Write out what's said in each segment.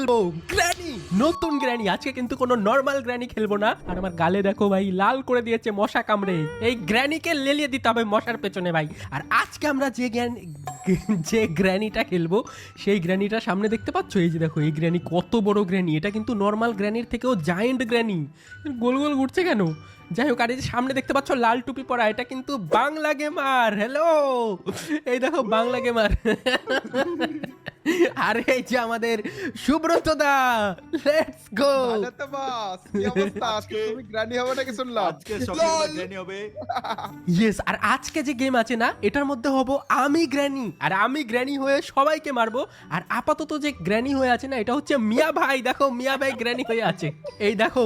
খেলবো গ্র্যানি, নতুন গ্র্যানি। আজকে কিন্তু কোনো নর্মাল গ্র্যানি খেলবো না। আর আমার গালে দেখো ভাই লাল করে দিয়েছে মশা কামড়ে। এই গ্র্যানিকে লেলিয়ে দিতে হবে মশার পেছনে ভাই। আর আজকে আমরা যে গ্র্যানিটা খেলবো সেই গ্র্যানিটা সামনে দেখতে পাচ্ছ, এই যে দেখো এই গ্র্যানি কত বড় গ্র্যানি। এটা কিন্তু নর্মাল গ্র্যানির থেকেও জায়েন্ট গ্র্যানি। গোল গোল ঘুরছে কেন? যাই হোক, আর এই যে সামনে দেখতে পাচ্ছ লাল টুপি পরা, এটা কিন্তু বাংলা গেমার। হ্যালো, এই দেখো বাংলা গেমার। আর এই যে আমাদের সুব্রত দা, লেটস গো। তো বস কি অবস্থা? আজকে তুমি গ্র্যানি হবে নাকি শুনলাম? আজকে সকালে গ্র্যানি হবে। ইয়েস, আর আজকে যে গেম আছে না, এটার মধ্যে হব আমি গ্র্যানি। আর আমি গ্র্যানি হয়ে সবাইকে মারবো। আর আপাতত যে গ্র্যানি হয়ে আছে না, এটা হচ্ছে মিয়া ভাই। দেখো মিয়া ভাই গ্র্যানি হয়ে আছে। এই দেখো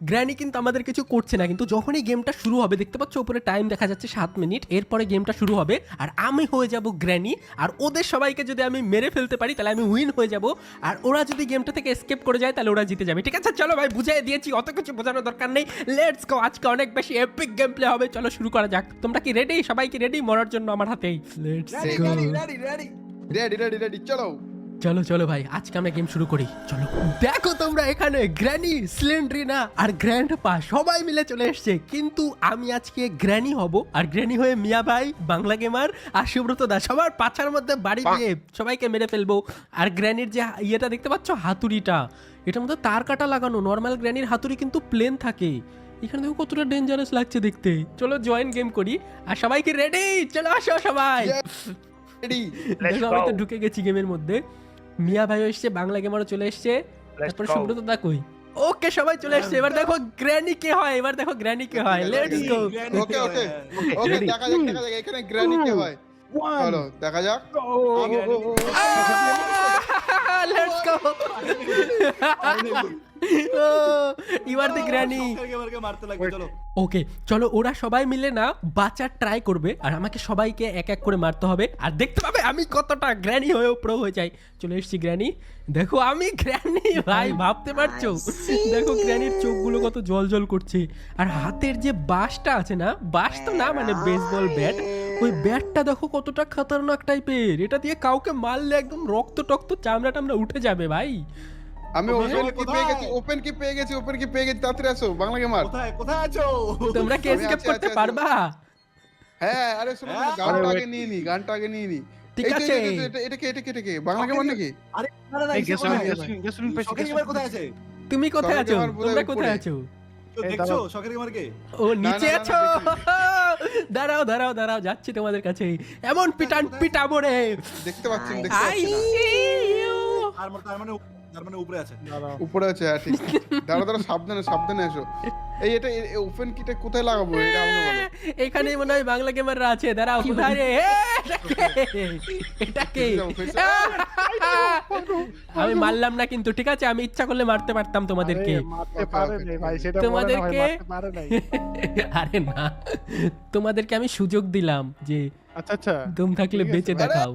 গ্র্যানি কিন্তু আমাদের কিছু করছে না, কিন্তু যখনই গেমটা শুরু হবে দেখতে পাচ্ছ উপরে টাইম দেখা যাচ্ছে 7 মিনিট, এরপরে গেমটা শুরু হবে আর আমি হয়ে যাব গ্র্যানি। আর ওদের সবাইকে যদি আমি মেরে ফেলতে পারি তাহলে আমি উইন হয়ে যাব। আর ওরা যদি গেমটা থেকে এসকেপ করে যায় তাহলে ওরা জিতে যাবে। ঠিক আছে, চলো ভাই, বুঝাই দিয়েছি, অত কিছু বোঝানোর দরকার নেই। লেটস গো, আজকে অনেক বেশি এপিক গেম প্লে হবে। চলো শুরু করা যাক। তোমরা কি রেডি? সবাই কি রেডি মরার জন্য আমার হাতেই? লেটস গো, রেডি চলো। চলো চলো ভাই, আজকে আমরা গেম শুরু করি। চলো, দেখো তোমরা এখানে গ্র্যানি, স্লেন্ড্রিনা আর গ্র্যান্ডপা সবাই মিলে চলে এসেছে। কিন্তু আমি আজকে গ্র্যানি হব। আর গ্র্যানি হয়ে মিয়া ভাই, বাংলা গেমার আর সুব্রত দা সবার পাছার মধ্যে বাড়ি দিয়ে সবাইকে মেরে ফেলবো। আর গ্র্যানির যে ইয়েটা দেখতে পাচ্ছ, হাতুড়িটা, এটার মধ্যে তার কাটা লাগানো। নর্মাল গ্র্যানির হাতুড়ি কিন্তু প্লেন থাকে। এখানে দেখো কতটা ডেঞ্জারাস লাগছে দেখতে। চলো জয়েন গেম করি। আর সবাই কি রেডি? চলো আসো সবাই। রেডি দেখো আমি তো ঢুকে গেছি গেমের মধ্যে। মিয়া ভাই এসছে, বাংলা গেমারও চলে এসছে, তারপর সুব্রত দা কই? ওকে, সবাই চলে এসছে। এবার দেখো গ্র্যানি কে হয়, এবার দেখো গ্র্যানি কে হয়। Let's go. ওকে ওকে ওকে, দেখা যাক এখানে গ্র্যানি কে হয়। চলো দেখা যাক। Let's go. এবার দি গ্র্যানি। মারতে লাগবে, চলো। ওকে চলো, ওরা সবাই মিলে না বাঁচার ট্রাই করবে আর আমাকে সবাইকে এক এক করে মারতে হবে। আর দেখতে পাবে আমি কতটা গ্র্যানি হয়েও প্রো হয়ে যাই। চলে এসেছি গ্র্যানি। দেখো আমি গ্র্যানি ভাই, ভাবতে পারছো? দেখো গ্র্যানির চোখগুলো কত জল জল করছে। আর হাতের যে বাঁশটা আছে না, বাঁশ তো না মানে বেসবল ব্যাট, ওই ব্যাটটা দেখো কতটা খতরনাক টাইপের। এটা দিয়ে কাউকে মারলে একদম রক্ত টক্ত চামড়া টামড়া উঠে যাবে ভাই। আমি ওপেন কি পেয়ে গেছি তাড়াতাড়ি আসো বাংলা গেমার। কোথায় কোথায় আছো? তোমরা কি এসকেপ করতে পারবা? হ্যাঁ, আরে শোনো, গানটা আগে নিয়ে নি। ঠিক আছে, এটা কে বাংলা গেমার নাকি? আরে না না, শখের গেমার কোথায় আছে? তুমি কোথায় আছো? তোমার বোধহয় তোমরা কোথায় উপরে। আছো? তো দেখছো শখের গেমার কে? ও নিচে না, না, আছো? দাঁড়াও দাঁড়াও দাঁড়াও, যাচ্ছি তোমাদের কাছে। এমন পিটাবো রে। দেখতে পাচ্ছি আই না। see you. তার মানে উপরে আছে। উপরে আছে, হ্যাঁ ঠিক। দাঁড়া সাবধানে এসো। এটা ওপেন কিটা কোথায় লাগাবো এটা আমাকে বলো। এখানে মনে হয় বাংলা গেমাররা আছে। দাঁড়াও, কোথায় রে? এটা কে? আমি মারলাম না কিন্তু, ঠিক আছে? আমি ইচ্ছা করলে মারতে পারতাম তোমাদেরকে। তোমাদেরকে আরে না, তোমাদেরকে আমি সুযোগ দিলাম যে আচ্ছা দম থাকলে ঠিক আছে। বেঁচে দেখাও।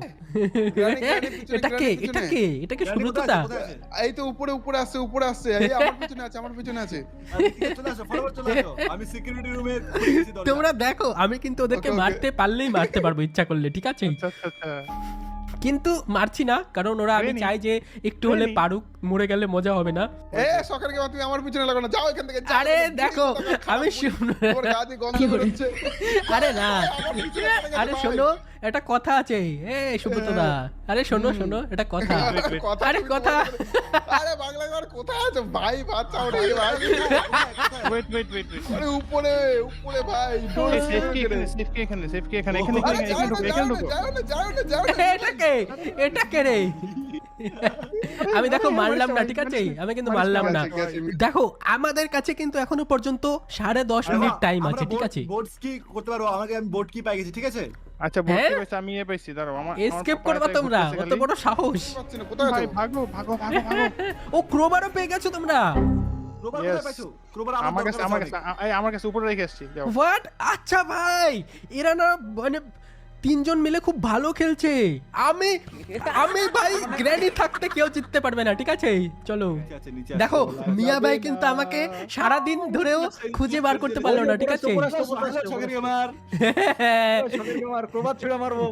গ্র্যানি পিছনে, এটা কে? গ্র্যানি এটা পিছনে। কে? এটা কি সুব্রত দা? কোথায় আছে? এই তো উপরে আসছে। এই আমার পিছনে আছে। চলে আসো, ফটাফট চলে আসো। আমি সিকিউরিটি রুমে গেছি দরজা। তোমরা দেখো, আমি কিন্তু ওদেরকে ওকে, ওকে। মারতে পারলেই মারতে পারবো ইচ্ছা করলে, ঠিক আছে? কিন্তু মারছি না, কারণ ওরা আমি ট্রেনিং। চাই যে একটু হলে পারুক, মরে গেলে মজা হবে না। সকার গেমার তুমি আমার পিছনে লাগো না, যাও এখান থেকে যাও। আরে দেখো, আমি তোর গা দিয়ে গন্ধ বেরোচ্ছে। আরে না, আমার পিছনে পড়ে গেছে আরে ভাই। শোনো, একটা কথা আছে। সুব্রত দা, আরে শোনো এটা কথা। আরে কথা। আরে বাংলা গেমার কোথায় আছে ভাই? বাঁচাও রে ভাই। ওয়েট আরে উপরে ভাই। সেফ কি এখানে আরে যাও না। এটা কে রে? আমি দেখো মারলাম না, ঠিক আছে? আমি কিন্তু মারলাম না। ঠিক আছে। দেখো আমাদের কাছে কিন্তু এখনো পর্যন্ত 10.5 মিনিট টাইম আছে, ঠিক আছে? বোর্ডস কি করতে পারবো? আমি বোর্ড কি পাই গেছি, ঠিক আছে? আচ্ছা হ্যাঁ? বলতে পারছি, আমি পাইছি, দাঁড়াও আমার এসকেপ করবা তোমরা? অত বড় সাহস? পাচ্ছি না, কোথায় আছো? ভাগো ও ক্রোবারও পেয়ে গেছো তোমরা? Crowbar Yes. কোথায় পাইছো? ক্রোবার আমার কাছে উপরে রেখে আসছি, যাও। হোয়াট? আচ্ছা ভাই, এরা না মানে 3 জন মিলে খুব ভালো খেলছে। আমি ভাই গ্র্যানি থাকতে কেউ জিততে পারবে না, ঠিক আছে? চলো নিচে দেখো, মিয়া ভাই কিন্তু আমাকে সারা দিন ধরেও খুঁজে বার করতে পারলো না, ঠিক আছে? শখের গেমার। ক্রোবার ছুঁড়ে মারবো।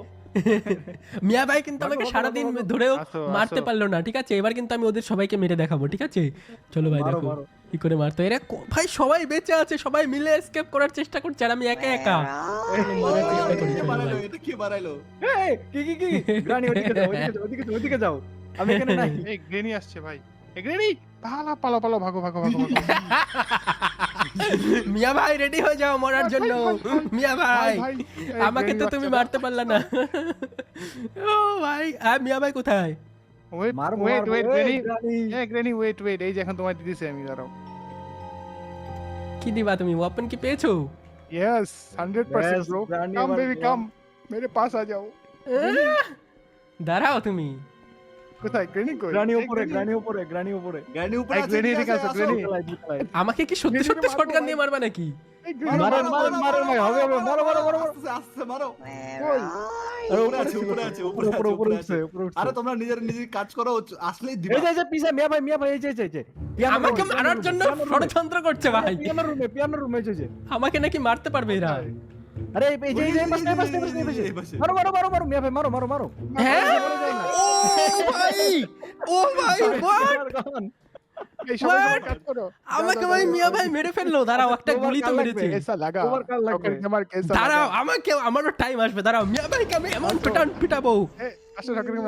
মিয়া ভাই কিন্তু আমাকে সারাদিন ধরেও আসো, মারতে আসো। পারলো না, ঠিক আছে? এবার কিন্তু আমি ওদের সবাইকে মেরে দেখাবো, ঠিক আছে? চলো ভাই, মারো, দেখো মারো। কি করে মারতো এরা। ভাই সবাই বেঁচে আছে, সবাই মিলে এসকেপ করার চেষ্টা করছে, আর আমি একা একা মারার চেষ্টা করি। কে চলো বাড়াইলো ভাই। এটা কে বাড়াইলো এই, কি গ্রানি ওদিকে যাও, ওদিকে যাও, ওদিকে যাও। আমি এখানে নাই। এই গ্রেনি আসছে ভাই, এই গ্রেনি পালা পালা পালা, ভাগো ভাগো ভাগো ভাগো। মিয়া ভাই রেডি হয়ে যাও মরার জন্য। মিয়া ভাই ভাই, এই আমাকে তো গ্রেনি তুমি বাচ্চা। মারতে পারলা না। ও ভাই, মিয়া ভাই কোথায়? ওয়েট মারবো, ওয়েট মারবো। ওয়েট এই, গ্রেনি, গ্রানি। এই গ্রেনি ওয়েট ওয়েট, এই যে এখন তোমায় দিতেছি আমি, দাঁড়াও। কি দিবা তুমি? ওয়েপন কি পেয়েছো? यस 100% Yes, ब्रो, ग्रानी कम हमारे बेबी को। कम, मेरे पास आ जाओ। দাঁড়াও তুমি। কোথায় গ্রেনি কই? গ্রানি এই উপরে, গ্রেনি। গ্রানি উপরে, গ্রানি উপরে। গ্র্যানি উপরে এই আছে গ্রেনি ঠিক ঠিক আছে, আসো। গ্রেনি। দুতলায়, দুতলায়। আমাকে কি সত্যি সত্যি মারো, শটগান মারো, দিয়ে মারবা নাকি? এই গ্রেনি। মারেন, মারেন, মারেন ভাই, হবে, হবে, মারো, মারো, মারো, মারো। আস্তে আস্তে মারো কই? আরে উপরে আছে, উপরে আছে, উপরে, উপরে, উপরে উঠছে, উপরে উঠছে। আরে তোমরা নিজের নিজের কাজ করো, আসলেই দিবা এই যে পিছা মিয়া ভাই, এই যে। পিয়ানো আমাকে রুমে, মারার পিয়ানো জন্য রুমে, পিয়ানো রুমে। ষড়যন্ত্র করছে ভাই। পিয়ানো রুমে, এই যে। আমাকে নাকি মারতে পারবে এরা। আরে এই যে এই পাশে, এই পাশে। মারো, মিয়া ভাই, মারো। হ্যাঁ? ও ভাই, ও ভাই, what? এই সবাই What? সবাই কাজ করো। আমাকে ভাই মিয়া ভাই মেরে ফেললো। দাঁড়াও, একটা গুলি তো মেরেছে। ऐसा लगा তোমার কার লাগবে? ठोकर के मार के ऐसा দাঁড়াও, लगा। আমাকে, আমারও টাইম আসবে। দাঁড়াও, মিয়া ভাইকে আমি এমন পিটাবো। ए, আসো ठोकर के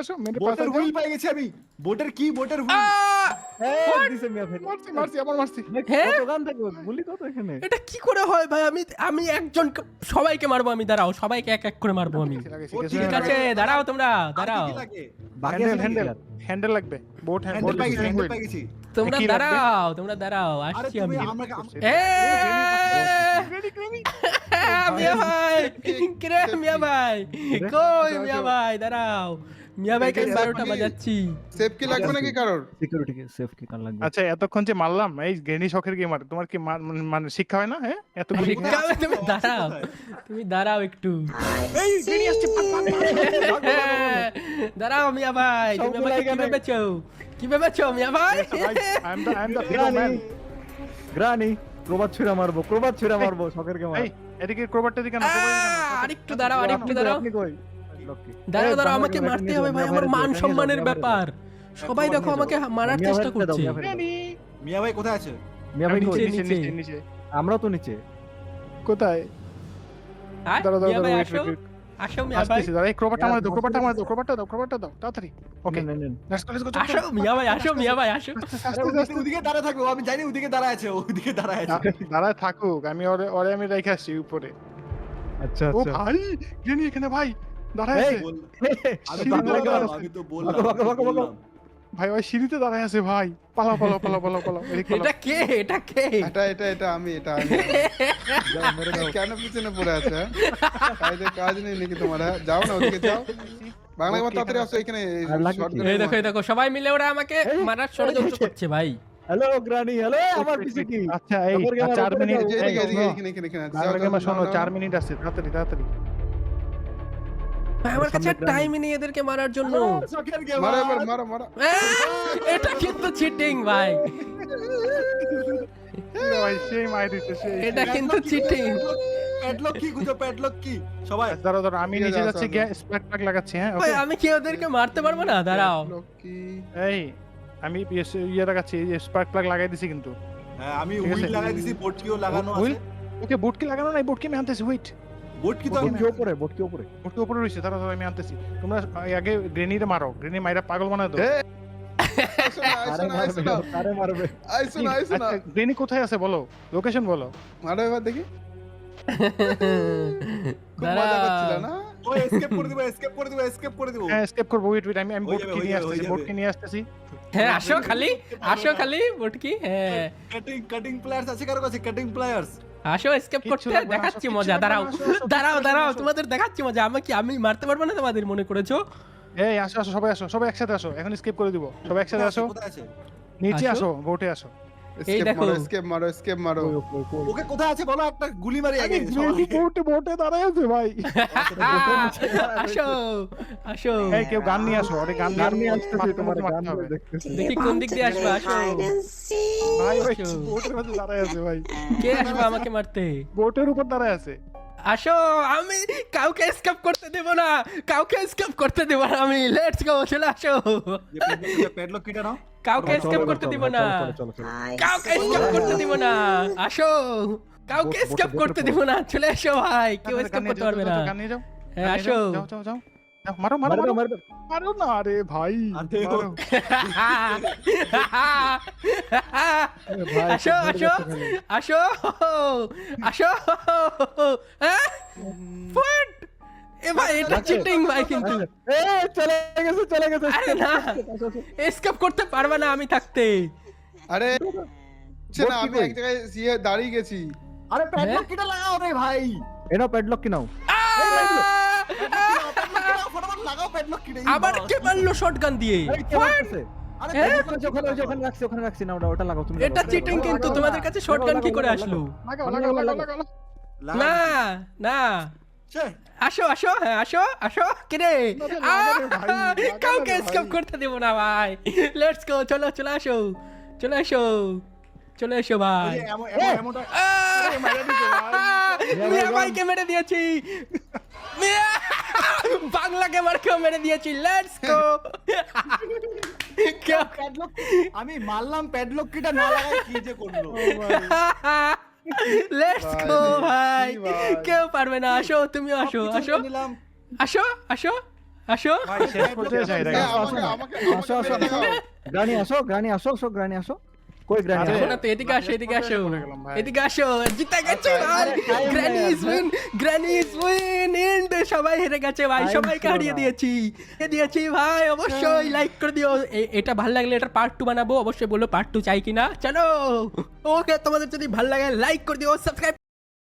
আসো मेरे पास বোটের आ হুইল পেয়ে গেছি আমি বোটের কি বোটের হুইল আহ! এই দিছে মিয়া ভাই। मारছি আমার মারছি। হ্যাঁ? কত গান থাকবে? গুলি কত এখানে? এটা কি করে হয় ভাই? আমি একজন সবাইকে মারবো আমি। দাঁড়াও, সবাইকে এক এক করে মারবো আমি। ও ঠিক আছে, দাঁড়াও তোমরা, দাঁড়াও। কি লাগে বাকি আছে হ্যান্ডেল নাকি আর? হ্যান্ডেল লাগবে, বোট হ্যান্ডেল পেয়ে গেছি হ্যান্ডেল পেয়ে গেছি তোমরা কি লাগবে? দাঁড়াও, আরে আসছি তুমি আমি। আমাকে মিয়া ভাই, কিরে মিয়া ভাই, কই মিয়া ভাই? দাঁড়াও, মিয়া ভাইকে আমি 12টা বাজাচ্ছি। সেফ কি লাগবে নাকি কারোর? সিকিউরিটি সেফ কি কার লাগবে? আচ্ছা এতক্ষণ যে মারলাম, এই গ্রেনি শখের গেমার, তোমার কি মানে শিক্ষা হয় না? হ্যাঁ এতগুলি শিক্ষা হবে? তুমি দাঁড়াও একটু। এই গ্রেনি আসছে, পাক, পাক, দাঁড়াও মিয়া ভাই, তুমি আমাকে কি ভেবেছো? কি ভেবেছো মিয়া ভাই? I am the hero man. গ্রানি ক্রোবাট ছুঁড়ে মারবো শখের গেমার। এই এদিকে ক্রোবারটা দিকে না, আরেকটু দাঁড়াও, আরেকটু দাঁড়াও। আপনি কই? দাঁড়াও, আমাকে মারতে হবে ভাই, আমার মান সম্মানের ব্যাপার। সবাই দেখো আমাকে মারার চেষ্টা করছে। মিয়া ভাই কোথায় আছে মিয়া ভাই আমি কই? নিচে। নিচে নিচে আমরাও তো নিচে। কোথায়? আয়, দাঁড়াও মিয়া ভাই, wait, আসো, wait, wait. আসো মিয়া ভাই, আসতেছি, দাঁড়াও, এই ক্রোবারটা আমাদের দাও, ক্রোবারটা দাও, তাড়াতাড়ি। ওকে নেন। লেটস গো আসো মিয়া ভাই, আসো মিয়া ভাই, আসো। ওদিকে দাঁড়া থাকবে আমি জানি ওদিকে দাঁড়ায় আছে ওদিকে দাঁড়ায় আছে দাঁড়ায় থাকুক, আমি ওরে আমি রেখে আসছি উপরে। আচ্ছা ও ভাই গ্রেনি এখানে ভাই দাঁড়ায় এই, আছে। আমি তো তো আমরা বললাম, আমি তো বললাম ভাগো, ভাগো। ভাই ওই সিঁড়িতে দাঁড়ায় আছে ভাই, পালাও এদিকে পালাও। এটা কে? এটা আমি কেন পিছনে পড়ে আছে? কাজে কাজ নেই নাকি তোমার? হ্যাঁ? যাও না ওদিকে যাও। বাংলা আমার তাড়াতাড়ি আসো এখানে। আর লাগবে shotgun কি? এই দেখো, এই দেখো, সবাই মিলে ওরা আমাকে এই, মারার ষড়যন্ত্র করছে ভাই। হ্যালো গ্রানি, হ্যালো আমার পিছে কি? আচ্ছা এই খবর গেমার 4 উপরে মিনিট যাও, এদিকে, এই, এদিকে, শোনো। এখানে। দাঁড়াও, গেমার শোনো, 4 মিনিট আছে, তাড়াতাড়ি। ভাই আমার কাছে সামনে টাইমই নেই এদেরকে মারার জন্য। শখের মারো এবার, গেমার মারো। এটা কিন্তু চিটিং ভাই, ভাই সেই মাই দিতে সেই। এটা কিন্তু চিটিং। প্যাডলক কি খুঁজো প্যাডলক কি সবাই দাঁড়াও আমি ঠিক আছে, নিচে আসো, যাচ্ছি, আসো। স্প্যাক প্যাক লাগাচ্ছি। হ্যাঁ ভাই ওকে আমি কি ওদেরকে মারতে পারবো না? দাঁড়াও, লক্ষ্মী। এই আমি ইয়ে লাগাচ্ছি, এই স্প্যাক প্যাক লাগাই দিছি কিন্তু। হ্যাঁ আমি ঠিক আছে। হুইল লাগাই দিছি বোট কিও লাগানো আছে হুইল? ওকে বোট কি লাগানো নাই, বোট কি আমি আনতেছি, ওয়েট। বোট কি তো বোট আমি কি উপরে? বোট কি উপরে রইছে, দাঁড়াও আমি আনতেছি। তোমরা আগে গ্রেনিরে মারো, গ্রেনি মাইরা পাগল বানায় দাও। আইসো না। আরে মারবে। আইসো না। আচ্ছা, গ্রেনি কোথায় আছে বলো, লোকেশন বলো। মারো এবার দেখি। খুব মজা করছিল না? ও এসকেপ করে দিব হ্যাঁ স্কেপ করবো, ওয়েট আমি হয়ে বোট যাবে, কি হয়ে নিয়ে যাবে, আসতেছি, হয়ে বোট যাবে। কি নিয়ে আসতেছি। হ্যাঁ আসো খালি বটকি। হ্যাঁ কাটিং প্লেয়ার্স আছে কারো কাছে কাটিং প্লেয়ার্স আসো, এসকেপ কিচ্ছু করতে লাগবে না, দেখাচ্ছি আসো, মজা। কিচ্ছু দাঁড়াও লাগবে না, আসো, দাঁড়াও, আসো। তোমাদের দেখাচ্ছি মজা। আমি মারতে পারবো না তোমাদের মনে করেছো? এই আসো সবাই একসাথে আসো, এখন স্কেপ করে দিব, সবাই একসাথে আসো, কোথায় আছে নিচে আসো। আসো, বোটে আসো। এই দেখো। escape মারো। ওকে কোথায় আছে বলো একটা গুলি মারি আগে বোটে দাঁড়ায় আছে ভাই। আসো এই কেউ গান নিয়ে আসো, আরে গান গান নিয়ে নিয়ে আসতেছি, তোমার গান মারতে হবে। দেখতেছি। দেখি কোন দিক দিয়ে আসবে। আসো, ভাই ওই আসো। বোটের মধ্যে দাঁড়ায় আছে ভাই, কে আসবে আমাকে মারতে? বোটের উপর দাঁড়ায় আছে। আসো, আমি কাউকে এসকেপ করতে দেব না, কাউকে এসকেপ করতে দেব না আমি। লেটস গো, চলে আসো। প্যাডলক কিটা নাও। কাউকে এসকেপ করতে দিব না, কাউকে এসকেপ করতে দিব না। আসো, কাউকে এসকেপ করতে দিব না, চলে এসো ভাই, কেউ এসকেপ করতে পারবে না। গান নিয়ে যাও, হ্যাঁ, আসো। যাও যাও যাও যাও, মারো মারো মারো মারো না রে ভাই, আরে ও। মারো। আসো আসো আসো আসো। হ্যাঁ? What? এ ভাই, এটা চিটিং ভাই কিন্তু। এ চলে গেছে আরে না, এসকেপ করতে পারবে না আমি থাকতে। আরে হচ্ছে না, আমি এক জায়গায় দাঁড়িয়ে গেছি। আরে হ্যাঁ? প্যাডলক কিটা লাগাও রে ভাই, এনো প্যাডলক কি নাও। ফটাফট লাগাও প্যাডলক কিটা। আবার কে মারলো শটগান দিয়ে? আরে কে মারছে? আরে হ্যাঁ? ওখানে রাখছি না, ওটা লাগাও তুমি। এটা চিটিং কিন্তু, তোমাদের কাছে শটগান কি করে আসলো? লাগাও লাগাও লাগাও লাগাও। না না, আসো আসো, হ্যাঁ আসো আসো। কিরে, কাউকে এসকেপ করতে দেব না ভাই। লেটস গো, চলো চলে আসো, চলে আসো, চলে এসো ভাই। মিয়া ভাইকে মেরে দিয়েছি, মিয়া বাংলা গেমারকেও মেরে দিয়েছি। Let's go. প্যাডলক আমি মারলাম, প্যাডলক কিটা না লাগাই কি যে করলো। লেটস গো ভাই, কি ভাই। কেউ পারবে না। আসো, তুমিও আসো, আসো নিলাম। আসো আসো আসো। ভাই শেষ করতে চাই রে। হ্যাঁ, গ্রানি আসো, গ্রানি আসো। কই গ্রানি আরে, আসো? শোনো তো, এদিকে আসো, এদিকে আসো, বলে গেলাম ভাই। এদিকে আসো। জিতে গেছে ভাই, আরে, time গ্র্যানি নেই is win, granny is win. And সবাই হেরে গেছে ভাই, Time সবাইকে ছিল হারিয়ে না। দিয়েছি ভাই। অবশ্যই লাইক করে দিও। এটা ভালো লাগলে এটার পার্ট 2 বানাবো, অবশ্যই বলো পার্ট 2 চাই কিনা। চলো, ওকে, তোমাদের যদি ভালো লাগে লাইক করে দিও, সাবস্ক্রাইব